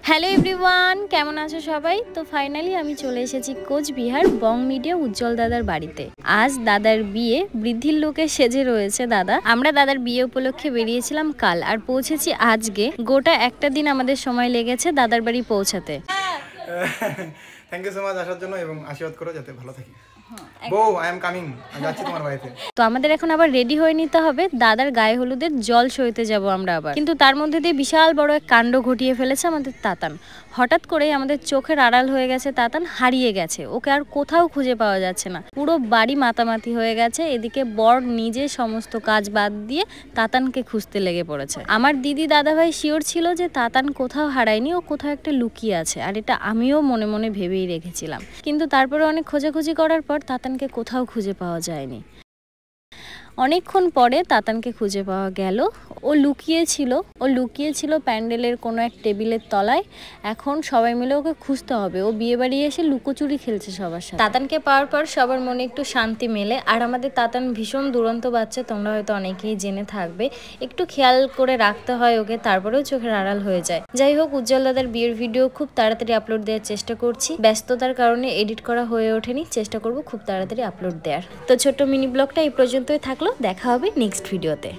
Hello everyone, কেমন আছো সবাই? তো ফাইনালি আমি চলে এসেছি কোচবিহার বং মিডিয়া উজ্জ্বল দাদার বাড়িতে। আজ দাদার বিয়ে, বৃদ্ধির লোকে সেজে রয়েছে দাদা। আমরা দাদার বিয়ে উপলক্ষে বেরিয়েছিলাম কাল, আর পৌঁছেছি আজকে। গোটা একটা দিন আমাদের সময় লেগেছে দাদার বাড়ি পৌঁছাতে। থ্যাংক ইউ সো মাচ আসার জন্য এবং আশীর্বাদ করো যাতে ভালো থাকি। বউ, আই এম কামিং, যাচ্ছি তোমার বাড়িতে। তো আমাদের এখন আবার রেডি হয়ে নিতে হবে, দাদার গায়ে হলুদের জল সইতে যাব আমরা আবার। কিন্তু তার মধ্যে দিয়ে বিশাল বড় এক কাণ্ড ঘটিয়ে ফেলেছে আমাদের তাতান। হঠাৎ করেই আমাদের চোখের আড়াল হয়ে গেছে, তাতান হারিয়ে গেছে। ওকে আর কোথাও খুঁজে পাওয়া যাচ্ছে না, পুরো বাড়ি মাতামাতি হয়ে গেছে। এদিকে বর নিজে সমস্ত কাজ বাদ দিয়ে তাতানকে খুঁজতে লেগে পড়েছে। আমার দিদি দাদাভাই শিওর ছিল যে তাতান কোথাও হারায়নি, ও কোথাও একটা লুকিয়ে আছে, আর এটা আমিও মনে মনে ভেবেই রেখেছিলাম। কিন্তু তারপরে অনেক খোঁজাখুঁজি করার পর তাতানকে কোথাও খুঁজে পাওয়া যায়নি। অনেকক্ষণ পরে তাতানকে খুঁজে পাওয়া গেল। ও লুকিয়েছিল প্যান্ডেলের কোনো এক টেবিলের তলায়। এখন সবাই মিলে ওকে খুঁজতে হবে। ও বিয়ে বাড়ি এসে লুকোচুরি খেলছে সবার সাথে। তাতানকে পাওয়ার পর সবার মনে একটু শান্তি মেলে। আর আমাদের তাতান ভীষণ দুরন্ত বাচ্চা, তোমরা হয়তো অনেকেই জেনে থাকবে। একটু খেয়াল করে রাখতে হয় ওকে, তারপরেও চোখের আড়াল হয়ে যায়। যাই হোক, উজ্জ্বল দাদার বিয়ের ভিডিও খুব তাড়াতাড়ি আপলোড দেওয়ার চেষ্টা করছি। ব্যস্ততার কারণে এডিট করা হয়ে ওঠেনি, চেষ্টা করব খুব তাড়াতাড়ি আপলোড দেওয়ার। তো ছোট্ট মিনি ব্লগটা এই পর্যন্তই থাকলো, দেখা হবে নেক্সট ভিডিওতে।